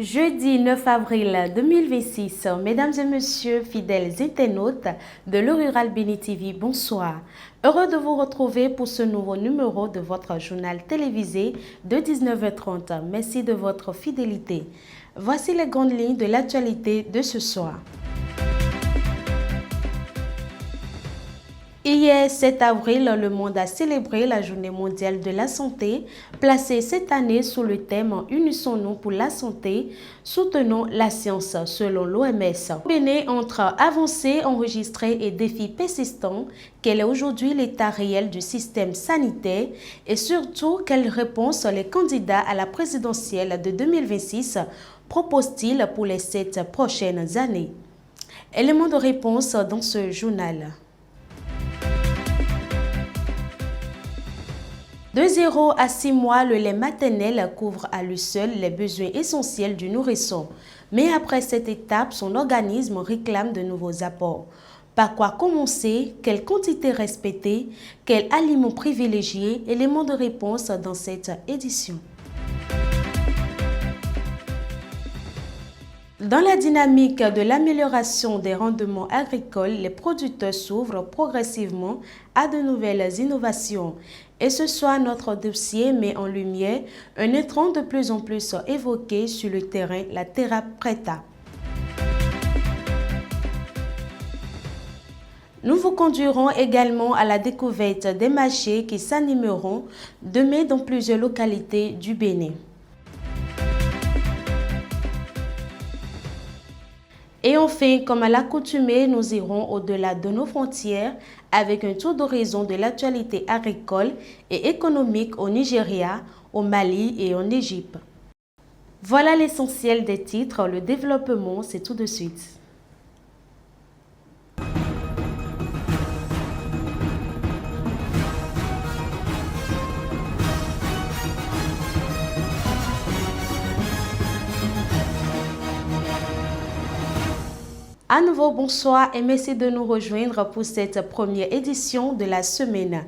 Jeudi 9 avril 2026, mesdames et messieurs, fidèles internautes de Le Rural Béni TV, bonsoir. Heureux de vous retrouver pour ce nouveau numéro de votre journal télévisé de 19h30. Merci de votre fidélité. Voici les grandes lignes de l'actualité de ce soir. Hier, 7 avril, le monde a célébré la Journée mondiale de la santé, placée cette année sous le thème « Unissons-nous pour la santé, soutenons la science » selon l'OMS. Bénin, entre avancées enregistrées et défis persistants, quel est aujourd'hui l'état réel du système sanitaire et surtout quelles réponses les candidats à la présidentielle de 2026 proposent-ils pour les 7 prochaines années? Éléments de réponse dans ce journal. De 0 à 6 mois, le lait maternel couvre à lui seul les besoins essentiels du nourrisson. Mais après cette étape, son organisme réclame de nouveaux apports. Par quoi commencer? Quelle quantité respecter? Quel aliment privilégier? Éléments de réponse dans cette édition. Dans la dynamique de l'amélioration des rendements agricoles, les producteurs s'ouvrent progressivement à de nouvelles innovations. Et ce soir, notre dossier met en lumière un intrant de plus en plus évoqué sur le terrain, la terra preta. Nous vous conduirons également à la découverte des marchés qui s'animeront demain dans plusieurs localités du Bénin. Et enfin, comme à l'accoutumée, nous irons au-delà de nos frontières avec un tour d'horizon de l'actualité agricole et économique au Nigeria, au Mali et en Égypte. Voilà l'essentiel des titres, le développement, c'est tout de suite. À nouveau, bonsoir et merci de nous rejoindre pour cette première édition de la semaine.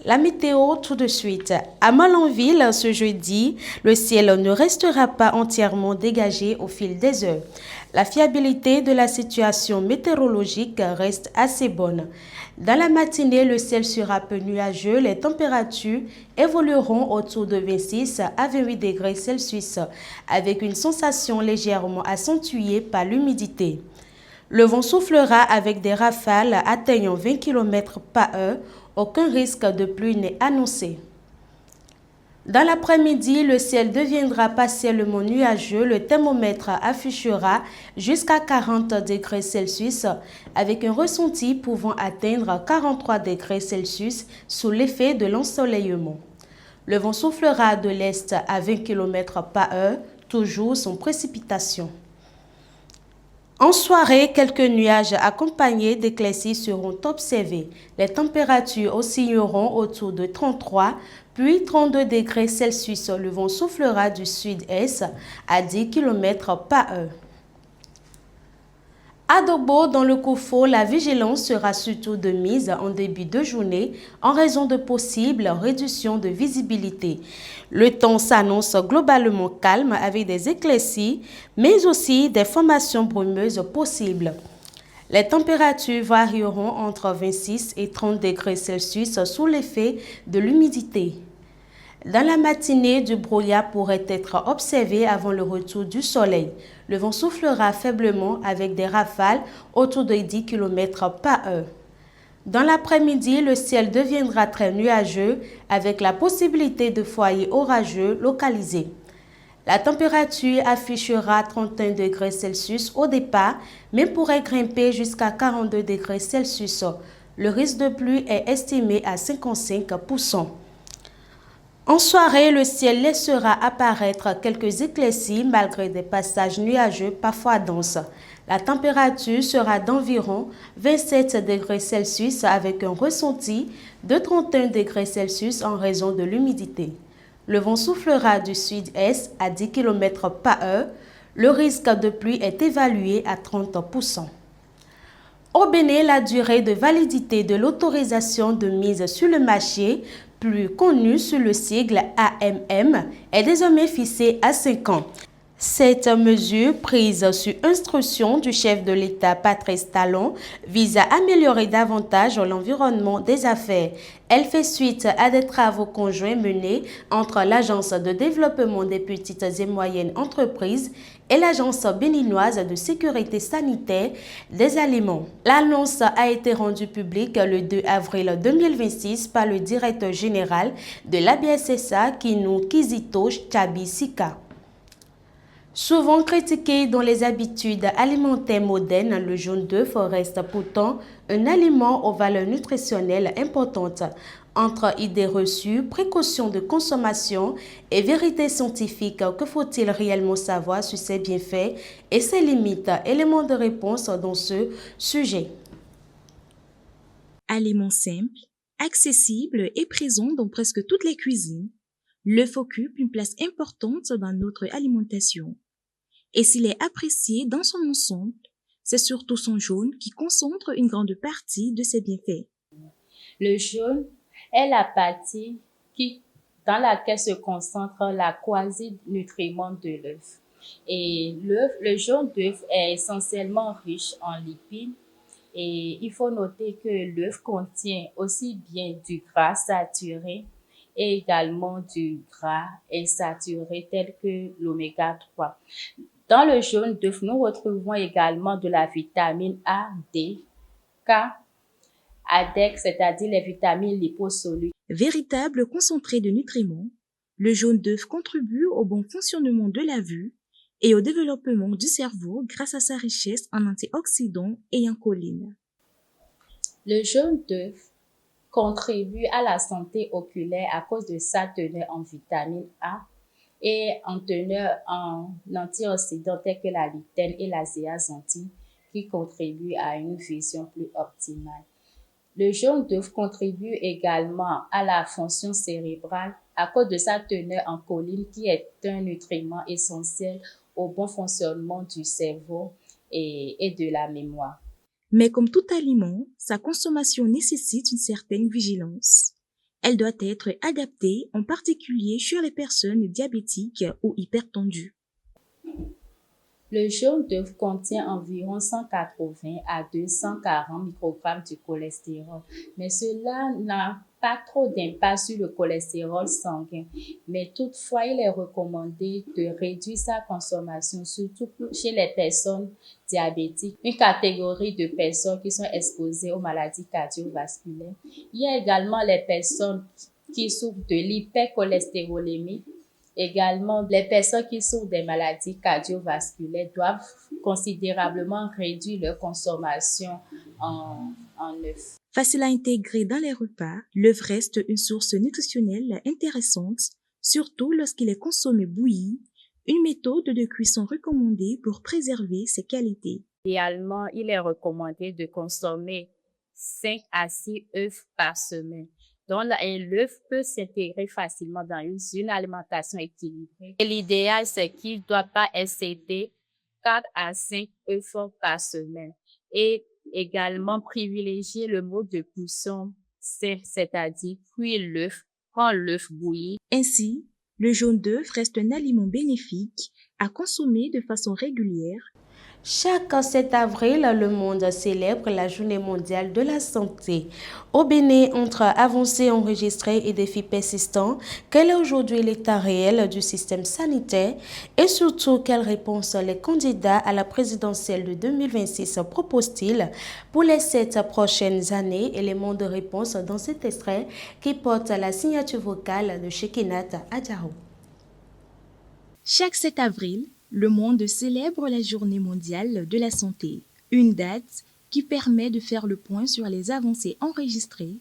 La météo tout de suite. À Malanville, ce jeudi, le ciel ne restera pas entièrement dégagé au fil des heures. La fiabilité de la situation météorologique reste assez bonne. Dans la matinée, le ciel sera peu nuageux. Les températures évolueront autour de 26 à 28 degrés Celsius avec une sensation légèrement accentuée par l'humidité. Le vent soufflera avec des rafales atteignant 20 km par heure. Aucun risque de pluie n'est annoncé. Dans l'après-midi, le ciel deviendra partiellement nuageux. Le thermomètre affichera jusqu'à 40 degrés Celsius avec un ressenti pouvant atteindre 43 degrés Celsius sous l'effet de l'ensoleillement. Le vent soufflera de l'est à 20 km par heure, toujours sans précipitation. En soirée, quelques nuages accompagnés d'éclaircies seront observés. Les températures oscilleront autour de 33 puis 32 degrés Celsius. Le vent soufflera du sud-est à 10 km par heure. À Dobo, dans le Koufo, la vigilance sera surtout de mise en début de journée en raison de possibles réductions de visibilité. Le temps s'annonce globalement calme avec des éclaircies, mais aussi des formations brumeuses possibles. Les températures varieront entre 26 et 30 degrés Celsius sous l'effet de l'humidité. Dans la matinée, du brouillard pourrait être observé avant le retour du soleil. Le vent soufflera faiblement avec des rafales autour de 10 km par heure. Dans l'après-midi, le ciel deviendra très nuageux avec la possibilité de foyers orageux localisés. La température affichera 31 degrés Celsius au départ, mais pourrait grimper jusqu'à 42 degrés Celsius. Le risque de pluie est estimé à 55%. En soirée, le ciel laissera apparaître quelques éclaircies malgré des passages nuageux parfois denses. La température sera d'environ 27 degrés Celsius avec un ressenti de 31 degrés Celsius en raison de l'humidité. Le vent soufflera du sud-est à 10 km par heure. Le risque de pluie est évalué à 30%. Au Bénin, la durée de validité de l'autorisation de mise sur le marché, plus connue sous le sigle AMM, est désormais fixée à 5 ans. Cette mesure, prise sur instruction du chef de l'État Patrice Talon, vise à améliorer davantage l'environnement des affaires. Elle fait suite à des travaux conjoints menés entre l'Agence de développement des petites et moyennes entreprises et l'Agence béninoise de sécurité sanitaire des aliments. L'annonce a été rendue publique le 2 avril 2026 par le directeur général de l'ABSSA, Kinou Kizito Chabi Sika. Souvent critiqué dans les habitudes alimentaires modernes, le jaune d'œuf reste pourtant un aliment aux valeurs nutritionnelles importantes. Entre idées reçues, précautions de consommation et vérités scientifiques, que faut-il réellement savoir sur ses bienfaits et ses limites? Éléments de réponse dans ce sujet. Aliment simple, accessible et présent dans presque toutes les cuisines, l'œuf occupe une place importante dans notre alimentation. Et s'il est apprécié dans son ensemble, c'est surtout son jaune qui concentre une grande partie de ses bienfaits. Le jaune est la partie dans laquelle se concentre la quasi-nutriments de l'œuf. Et le jaune d'œuf est essentiellement riche en lipides. Et il faut noter que l'œuf contient aussi bien du gras saturé et également du gras insaturé tel que l'oméga 3. Dans le jaune d'œuf, nous retrouvons également de la vitamine A, D, K, ADEC, c'est-à-dire les vitamines liposolubles. Véritable concentré de nutriments, le jaune d'œuf contribue au bon fonctionnement de la vue et au développement du cerveau grâce à sa richesse en antioxydants et en choline. Le jaune d'œuf contribue à la santé oculaire à cause de sa teneur en vitamine A et en teneur en antioxydants tels que la lutéine et la zéaxanthine qui contribuent à une vision plus optimale. Le jaune d'œuf contribue également à la fonction cérébrale à cause de sa teneur en choline qui est un nutriment essentiel au bon fonctionnement du cerveau et de la mémoire. Mais comme tout aliment, sa consommation nécessite une certaine vigilance. Elle doit être adaptée, en particulier chez les personnes diabétiques ou hypertendues. Le jaune d'œuf contient environ 180 à 240 microgrammes de cholestérol, mais cela n'a pas trop d'impact sur le cholestérol sanguin. Mais toutefois, il est recommandé de réduire sa consommation, surtout chez les personnes diabétiques, une catégorie de personnes qui sont exposées aux maladies cardiovasculaires. Il y a également les personnes qui souffrent de l'hypercholestérolémie. Également, les personnes qui souffrent des maladies cardiovasculaires doivent considérablement réduire leur consommation en œufs. Facile à intégrer dans les repas, l'œuf reste une source nutritionnelle intéressante, surtout lorsqu'il est consommé bouilli, une méthode de cuisson recommandée pour préserver ses qualités. Idéalement, il est recommandé de consommer 5 à 6 œufs par semaine. Donc, l'œuf peut s'intégrer facilement dans une alimentation équilibrée. Et l'idéal, c'est qu'il ne doit pas excéder 4 à 5 œufs par semaine. Et également privilégier le mode de cuisson, c'est-à-dire cuire l'œuf, prendre l'œuf bouilli. Ainsi, le jaune d'œuf reste un aliment bénéfique à consommer de façon régulière. Chaque 7 avril, le monde célèbre la Journée mondiale de la santé. Au Bénin, entre avancées enregistrées et défis persistants, quel est aujourd'hui l'état réel du système sanitaire et surtout quelles réponses les candidats à la présidentielle de 2026 proposent-ils pour les 7 prochaines années? Éléments de réponse dans cet extrait qui porte la signature vocale de Shekinat Adjaro. Chaque 7 avril, le monde célèbre la Journée mondiale de la santé, une date qui permet de faire le point sur les avancées enregistrées,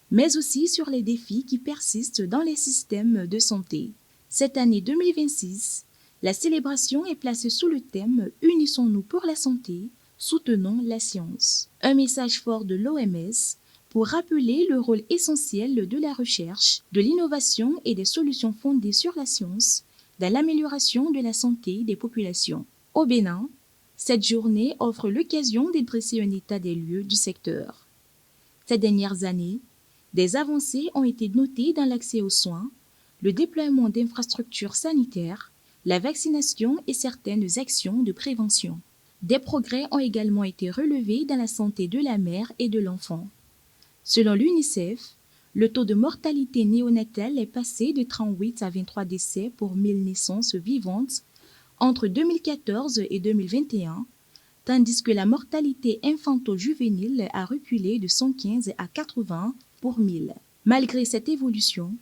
mais aussi sur les défis qui persistent dans les systèmes de santé. Cette année 2026, la célébration est placée sous le thème « Unissons-nous pour la santé, soutenons la science ». Un message fort de l'OMS pour rappeler le rôle essentiel de la recherche, de l'innovation et des solutions fondées sur la science dans l'amélioration de la santé des populations. Au Bénin, cette journée offre l'occasion de dresser un état des lieux du secteur. Ces dernières années, des avancées ont été notées dans l'accès aux soins, le déploiement d'infrastructures sanitaires, la vaccination et certaines actions de prévention. Des progrès ont également été relevés dans la santé de la mère et de l'enfant. Selon l'UNICEF, le taux de mortalité néonatale est passé de 38 à 23 décès pour 1000 naissances vivantes entre 2014 et 2021, tandis que la mortalité infanto-juvénile a reculé de 115 à 80 pour 1000. Malgré cette évolution,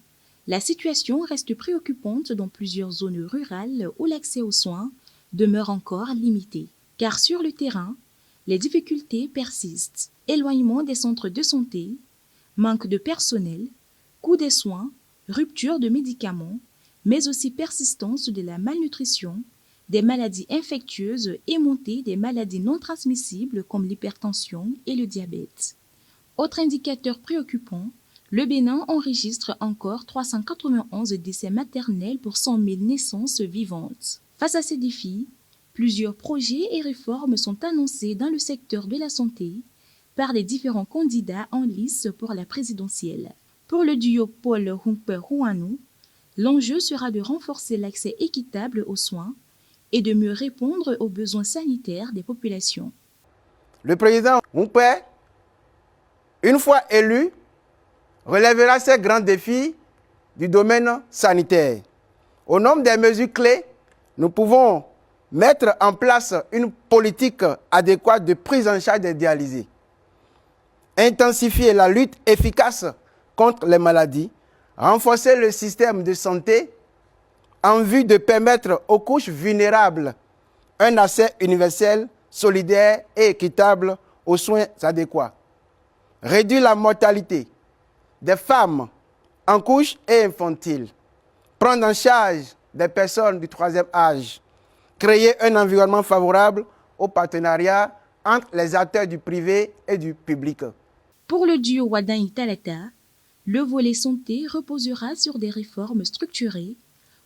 la situation reste préoccupante dans plusieurs zones rurales où l'accès aux soins demeure encore limité. Car sur le terrain, les difficultés persistent. Éloignement des centres de santé, manque de personnel, coût des soins, rupture de médicaments, mais aussi persistance de la malnutrition, des maladies infectieuses et montée des maladies non transmissibles comme l'hypertension et le diabète. Autre indicateur préoccupant, le Bénin enregistre encore 391 décès maternels pour 100 000 naissances vivantes. Face à ces défis, plusieurs projets et réformes sont annoncés dans le secteur de la santé par les différents candidats en lice pour la présidentielle. Pour le duo Paul Humper-Huanu, l'enjeu sera de renforcer l'accès équitable aux soins et de mieux répondre aux besoins sanitaires des populations. Le président Humper, une fois élu, relèvera ces grands défis du domaine sanitaire. Au nombre des mesures clés, nous pouvons mettre en place une politique adéquate de prise en charge des dialysés, intensifier la lutte efficace contre les maladies, renforcer le système de santé en vue de permettre aux couches vulnérables un accès universel, solidaire et équitable aux soins adéquats, réduire la mortalité des femmes en couche et infantile, prendre en charge des personnes du troisième âge, créer un environnement favorable au partenariat entre les acteurs du privé et du public. Pour le duo Waddan-Talata, le volet santé reposera sur des réformes structurées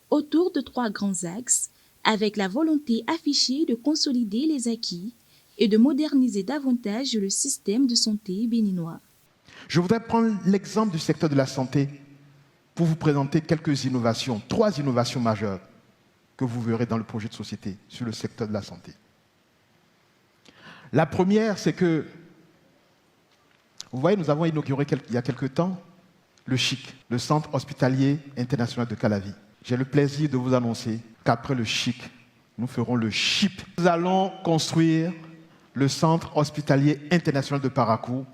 autour de 3 grands axes, avec la volonté affichée de consolider les acquis et de moderniser davantage le système de santé béninois. Je voudrais prendre l'exemple du secteur de la santé pour vous présenter quelques innovations, 3 innovations majeures que vous verrez dans le projet de société sur le secteur de la santé. La première, c'est que, vous voyez, nous avons inauguré il y a quelque temps le CHIC, le Centre Hospitalier International de Calavi. J'ai le plaisir de vous annoncer qu'après le CHIC, nous ferons le CHIP. Nous allons construire le Centre Hospitalier International de Parakou.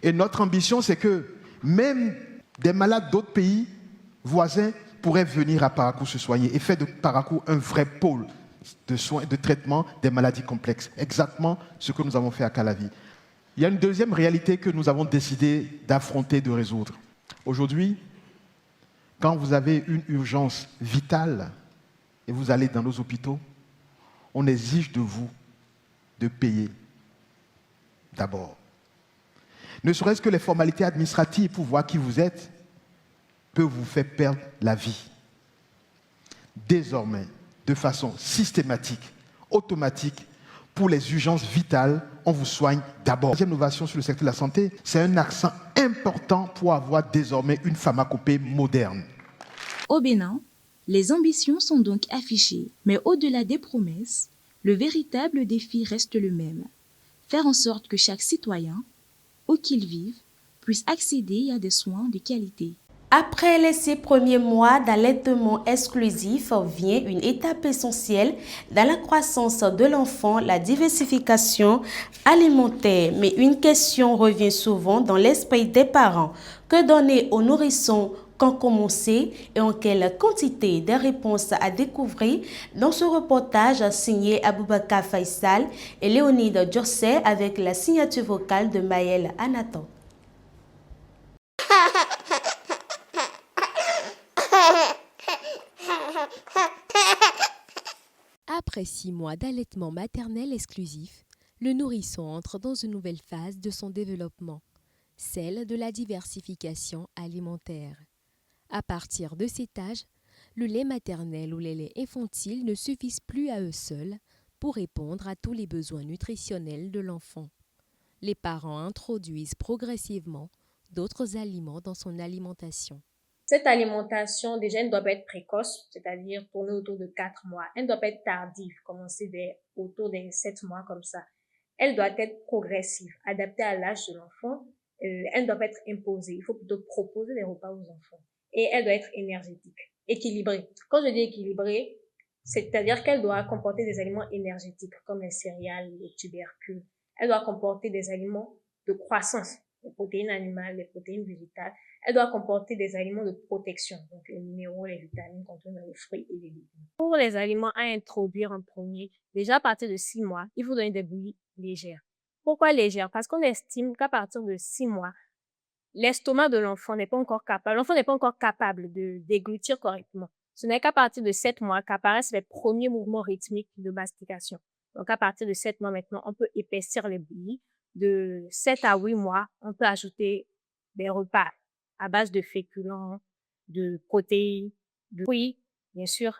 Et notre ambition, c'est que même des malades d'autres pays voisins pourraient venir à Parakou se soigner et faire de Parakou un vrai pôle de soins et de traitement des maladies complexes. Exactement ce que nous avons fait à Calavi. Il y a une deuxième réalité que nous avons décidé d'affronter, de résoudre. Aujourd'hui, quand vous avez une urgence vitale et vous allez dans nos hôpitaux, on exige de vous de payer d'abord. Ne serait-ce que les formalités administratives pour voir qui vous êtes peuvent vous faire perdre la vie. Désormais, de façon systématique, automatique, pour les urgences vitales, on vous soigne d'abord. La deuxième innovation sur le secteur de la santé, c'est un accent important pour avoir désormais une pharmacopée moderne. Au Bénin, les ambitions sont donc affichées, mais au-delà des promesses, le véritable défi reste le même. Faire en sorte que chaque citoyen, où qu'il vive, puisse accéder à des soins de qualité. Après les 6 premiers mois d'allaitement exclusif vient une étape essentielle dans la croissance de l'enfant, la diversification alimentaire. Mais une question revient souvent dans l'esprit des parents. Que donner aux nourrissons? Quand commencer et en quelle quantité? Des réponses à découvrir dans ce reportage signé Aboubakar Faisal et Léonide Djorsé avec la signature vocale de Maël Anatan. Après 6 mois d'allaitement maternel exclusif, le nourrisson entre dans une nouvelle phase de son développement, celle de la diversification alimentaire. À partir de cet âge, le lait maternel ou les laits infantiles ne suffisent plus à eux seuls pour répondre à tous les besoins nutritionnels de l'enfant. Les parents introduisent progressivement d'autres aliments dans son alimentation. Cette alimentation, déjà, elle ne doit pas être précoce, c'est-à-dire tourner autour de 4 mois. Elle ne doit pas être tardive, commencer autour des 7 mois comme ça. Elle doit être progressive, adaptée à l'âge de l'enfant. Elle ne doit pas être imposée. Il faut plutôt proposer des repas aux enfants. Et elle doit être énergétique, équilibrée. Quand je dis équilibrée, c'est-à-dire qu'elle doit comporter des aliments énergétiques comme les céréales, les tubercules. Elle doit comporter des aliments de croissance, les protéines animales, les protéines végétales. Elle doit comporter des aliments de protection, donc les minéraux, les vitamines contenus dans les fruits et les légumes. Pour les aliments à introduire en premier, déjà à partir de 6 mois, il faut donner des bouillies légères. Pourquoi légères? Parce qu'on estime qu'à partir de 6 mois, l'estomac de l'enfant n'est pas encore capable de déglutir correctement. Ce n'est qu'à partir de 7 mois qu'apparaissent les premiers mouvements rythmiques de mastication. Donc, à partir de 7 mois maintenant, on peut épaissir les bouillies. De 7 à 8 mois, on peut ajouter des repas à base de féculents, de protéines, de fruits, bien sûr,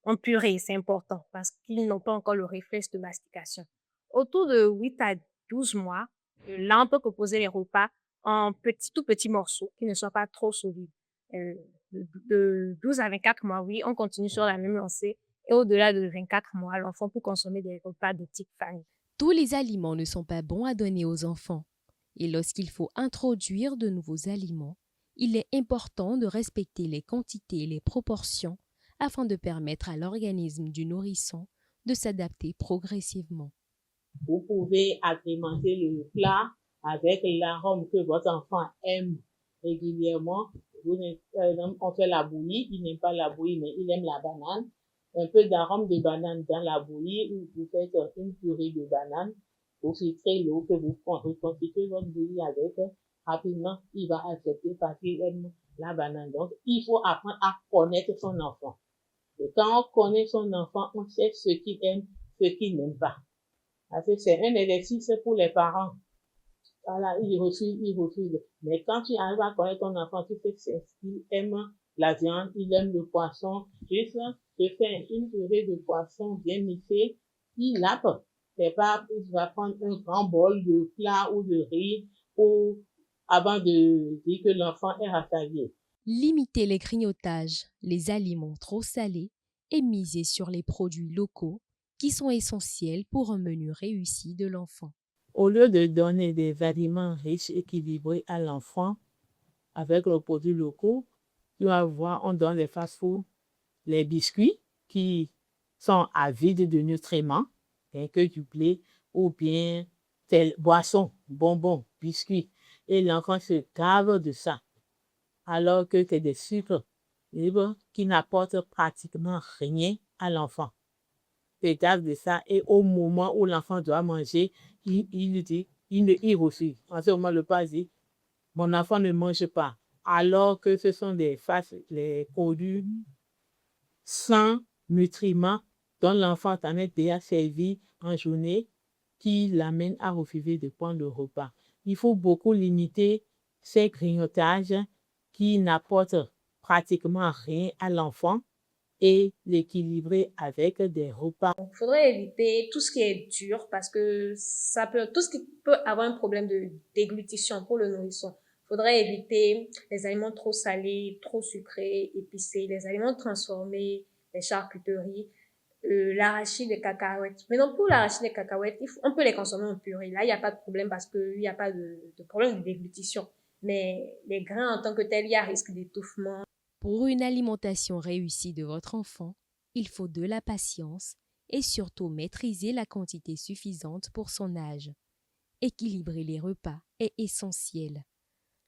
en purée, c'est important parce qu'ils n'ont pas encore le réflexe de mastication. Autour de 8 à 12 mois, là, on peut composer les repas en tout petits morceaux qui ne soient pas trop solides. De 12 à 24 mois, oui, on continue sur la même lancée. Et au-delà de 24 mois, l'enfant peut consommer des repas de type famille. Tous les aliments ne sont pas bons à donner aux enfants. Et lorsqu'il faut introduire de nouveaux aliments, il est important de respecter les quantités et les proportions afin de permettre à l'organisme du nourrisson de s'adapter progressivement. Vous pouvez agrémenter le plat avec l'arôme que votre enfant aime régulièrement. Par exemple, on fait la bouillie, il n'aime pas la bouillie, mais il aime la banane. Un peu d'arôme de banane dans la bouillie, ou vous faites une purée de banane, vous filtrez l'eau que vous reconstituez votre bouillie avec, rapidement, il va accepter parce qu'il aime la banane. Donc, il faut apprendre à connaître son enfant. Et quand on connaît son enfant, on sait ce qu'il aime, ce qu'il n'aime pas. Parce que c'est un exercice pour les parents. Voilà, il refuse. Mais quand tu arrives à connaître ton enfant, tu sais qu'il aime la viande, il aime le poisson. Juste, je fais une purée de poisson bien mixée, il lappe. C'est pas, il va prendre un grand bol de plat ou de riz avant de dire que l'enfant est rassasié. Limiter les grignotages, les aliments trop salés et miser sur les produits locaux qui sont essentiels pour un menu réussi de l'enfant. Au lieu de donner des aliments riches, équilibrés à l'enfant avec les produits locaux, tu vas voir, on donne les fast-food, les biscuits qui sont avides de nutriments, que du blé, ou bien telle boisson, bonbons, biscuits. Et l'enfant se gave de ça, alors que c'est des sucres libres qui n'apportent pratiquement rien à l'enfant. Se gave de ça, et au moment où l'enfant doit manger, il refuse. En ce moment, le père dit, mon enfant ne mange pas. Alors que ce sont les produits sans nutriments dont l'enfant en est déjà servi en journée qui l'amène à refuser de prendre le repas. Il faut beaucoup limiter ces grignotages qui n'apportent pratiquement rien à l'enfant et l'équilibrer avec des repas. Il faudrait éviter tout ce qui est dur parce que tout ce qui peut avoir un problème de déglutition pour le nourrisson. Il faudrait éviter les aliments trop salés, trop sucrés, épicés, les aliments transformés, les charcuteries, l'arachide, les cacahuètes. Mais non, pour l'arachide et les cacahuètes, on peut les consommer en purée. Là, il n'y a pas de problème parce qu'il n'y a pas de problème de déglutition. Mais les grains en tant que tels, il y a risque d'étouffement. Pour une alimentation réussie de votre enfant, il faut de la patience et surtout maîtriser la quantité suffisante pour son âge. Équilibrer les repas est essentiel.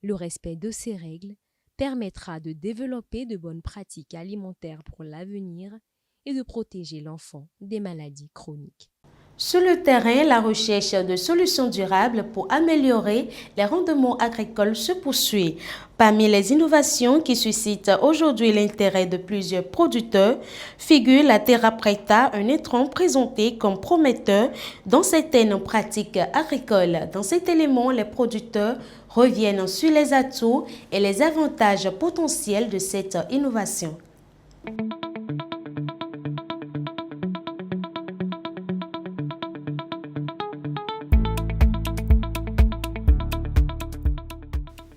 Le respect de ces règles permettra de développer de bonnes pratiques alimentaires pour l'avenir et de protéger l'enfant des maladies chroniques. Sur le terrain, la recherche de solutions durables pour améliorer les rendements agricoles se poursuit. Parmi les innovations qui suscitent aujourd'hui l'intérêt de plusieurs producteurs figure la Terra Preta, un intrant présenté comme prometteur dans certaines pratiques agricoles. Dans cet élément, les producteurs reviennent sur les atouts et les avantages potentiels de cette innovation.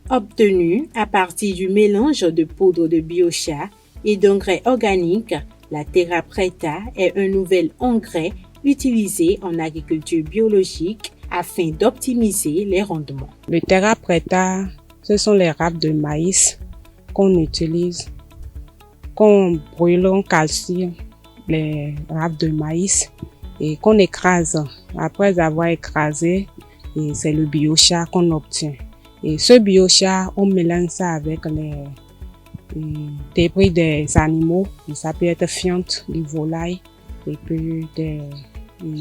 Obtenue à partir du mélange de poudre de biochar et d'engrais organiques, la terra preta est un nouvel engrais utilisé en agriculture biologique afin d'optimiser les rendements. Le terra preta, ce sont les râpes de maïs qu'on utilise, qu'on brûle, on calcine les râpes de maïs et qu'on écrase. Après avoir écrasé, c'est le biochar qu'on obtient. Et ce biochar, on mélange ça avec les débris des animaux. Ça peut être fientes, des volailles et puis des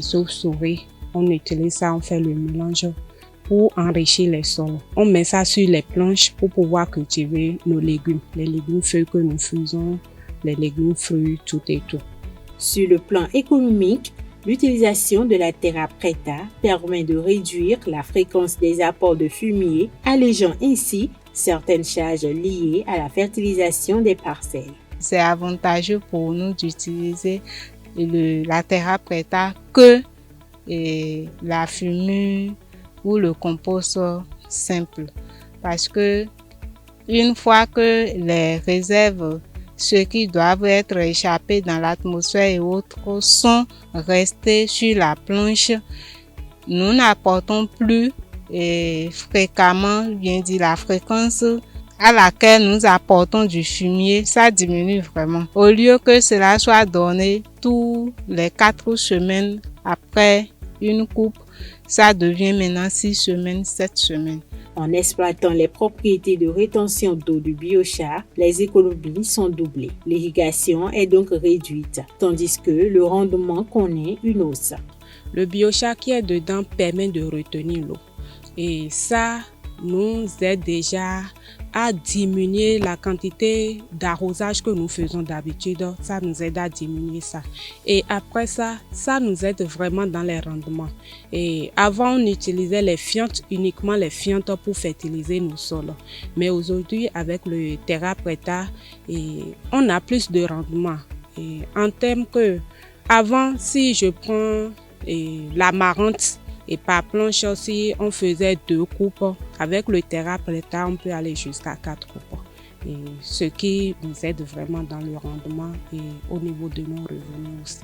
chauves-souris. On utilise ça, on fait le mélange pour enrichir les sols. On met ça sur les planches pour pouvoir cultiver nos légumes. Les légumes feuilles que nous faisons, les légumes fruits, tout et tout. Sur le plan économique, l'utilisation de la terra preta permet de réduire la fréquence des apports de fumier, allégeant ainsi certaines charges liées à la fertilisation des parcelles. C'est avantageux pour nous d'utiliser la terra preta que la fumée ou le compost simple. Parce que une fois que les réserves, ceux qui doivent être échappés dans l'atmosphère et autres, sont restés sur la planche, nous n'apportons plus fréquemment, bien dit, la fréquence à laquelle nous apportons du fumier, ça diminue vraiment. Au lieu que cela soit donné tous les 4 semaines après une coupe, ça devient maintenant 6 semaines, 7 semaines. En exploitant les propriétés de rétention d'eau du biochar, les économies sont doublées. L'irrigation est donc réduite, tandis que le rendement connaît une hausse. Le biochar qui est dedans permet de retenir l'eau. Et ça nous aide déjà à diminuer la quantité d'arrosage que nous faisons d'habitude. Ça nous aide à diminuer ça. Et après ça, ça nous aide vraiment dans les rendements. Et avant, on utilisait les fientes, uniquement les fientes pour fertiliser nos sols. Mais aujourd'hui, avec le terra preta, on a plus de rendement. Et en termes que, avant, si je prends l'amarante, et par planche aussi, on faisait 2 coupes. Avec le terra preta, on peut aller jusqu'à 4 coupes. Et ce qui nous aide vraiment dans le rendement et au niveau de nos revenus aussi.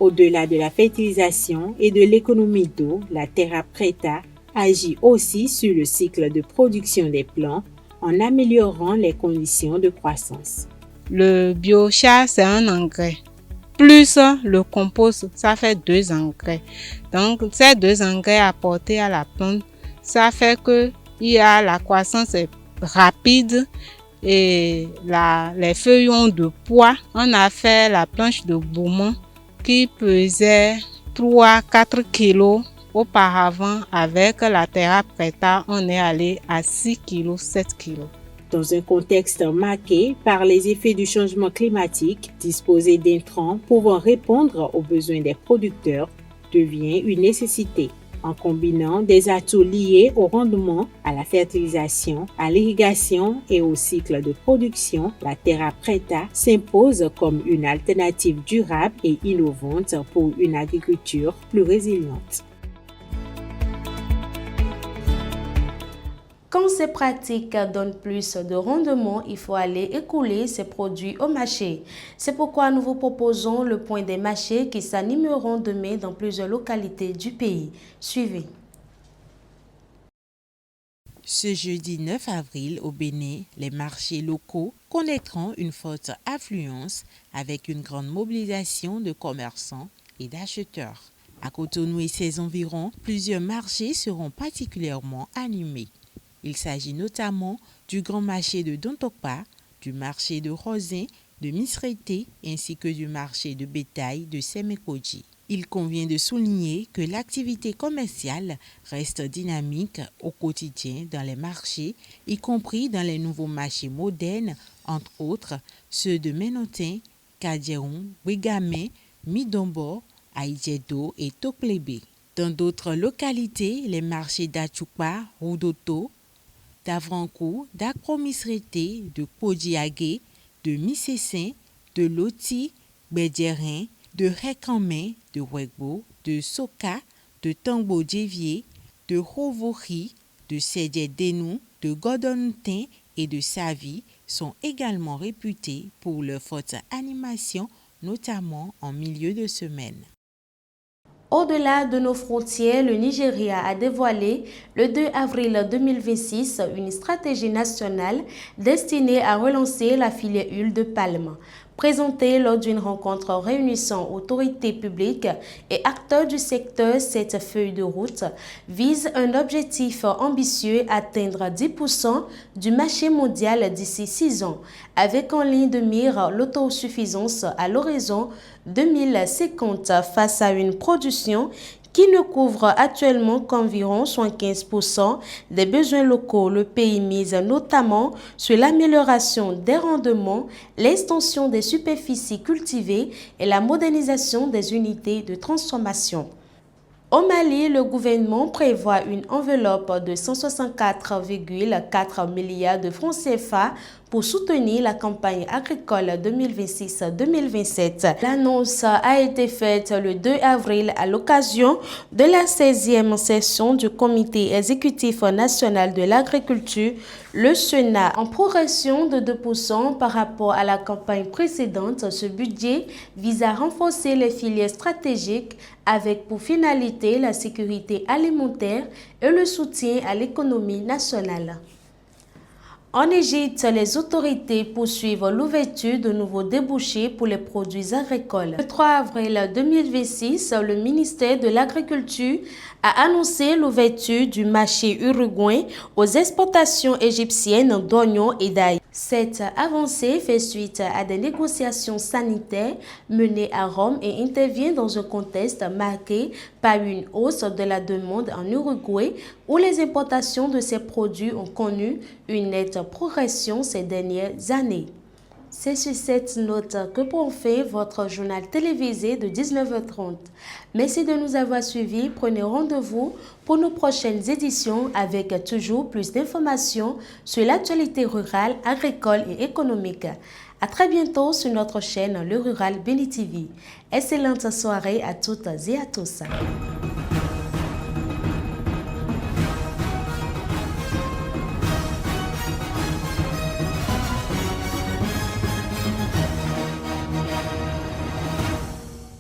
Au-delà de la fertilisation et de l'économie d'eau, la terra preta agit aussi sur le cycle de production des plants en améliorant les conditions de croissance. Le biochar, c'est un engrais. Plus le compost, ça fait 2 engrais. Donc, ces 2 engrais apportés à la plante, ça fait que la croissance est rapide et les feuilles ont de poids. On a fait la planche de Beaumont qui pesait 3-4 kilos. Auparavant, avec la terra preta, on est allé à 6 kilos, 7 kilos. Dans un contexte marqué par les effets du changement climatique, disposer d'intrants pouvant répondre aux besoins des producteurs devient une nécessité. En combinant des atouts liés au rendement, à la fertilisation, à l'irrigation et au cycle de production, la terra preta s'impose comme une alternative durable et innovante pour une agriculture plus résiliente. Quand ces pratiques donnent plus de rendement, il faut aller écouler ces produits au marché. C'est pourquoi nous vous proposons le point des marchés qui s'animeront demain dans plusieurs localités du pays. Suivez. Ce jeudi 9 avril au Bénin, les marchés locaux connaîtront une forte affluence avec une grande mobilisation de commerçants et d'acheteurs. À Cotonou et ses environs, plusieurs marchés seront particulièrement animés. Il s'agit notamment du grand marché de Dontokpa, du marché de Rosin, de Misrété ainsi que du marché de bétail de Semekoji. Il convient de souligner que l'activité commerciale reste dynamique au quotidien dans les marchés, y compris dans les nouveaux marchés modernes, entre autres ceux de Ménotin, Kadjeron, Ouigamé, Midombo, Aïdjedo et Toklébé. Dans d'autres localités, les marchés d'Achoupa, Roudoto, d'Avrancourt, d'Akro-Misrété, de Podiagué, de Missessin, de Loti, Bédjerin, de Rekanmen, de Wegbo, de Soka, de Tangbo-Djevier, de Rovori, de Sédé-Denou, de Godontin et de Savy sont également réputés pour leur forte animation, notamment en milieu de semaine. Au-delà de nos frontières, le Nigeria a dévoilé le 2 avril 2026 une stratégie nationale destinée à relancer la filière huile de palme. Présentée lors d'une rencontre réunissant autorités publiques et acteurs du secteur, cette feuille de route vise un objectif ambitieux, atteindre 10% du marché mondial d'ici 6 ans, avec en ligne de mire l'autosuffisance à l'horizon 2050 face à une production qui ne couvre actuellement qu'environ 75% des besoins locaux. Le pays mise notamment sur l'amélioration des rendements, l'extension des superficies cultivées et la modernisation des unités de transformation. Au Mali, le gouvernement prévoit une enveloppe de 164,4 milliards de francs CFA pour soutenir la campagne agricole 2026-2027. L'annonce a été faite le 2 avril à l'occasion de la 16e session du Comité exécutif national de l'agriculture, le Sénat. En progression de 2% par rapport à la campagne précédente, ce budget vise à renforcer les filières stratégiques avec pour finalité la sécurité alimentaire et le soutien à l'économie nationale. En Égypte, les autorités poursuivent l'ouverture de nouveaux débouchés pour les produits agricoles. Le 3 avril 2026, le ministère de l'Agriculture a annoncé l'ouverture du marché uruguayen aux exportations égyptiennes d'oignons et d'ail. Cette avancée fait suite à des négociations sanitaires menées à Rome et intervient dans un contexte marqué par une hausse de la demande en Uruguay où les importations de ces produits ont connu une nette progression ces dernières années. C'est sur cette note que prend fin votre journal télévisé de 19h30. Merci de nous avoir suivis. Prenez rendez-vous pour nos prochaines éditions avec toujours plus d'informations sur l'actualité rurale, agricole et économique. À très bientôt sur notre chaîne Le Rural Béni TV. Excellente soirée à toutes et à tous.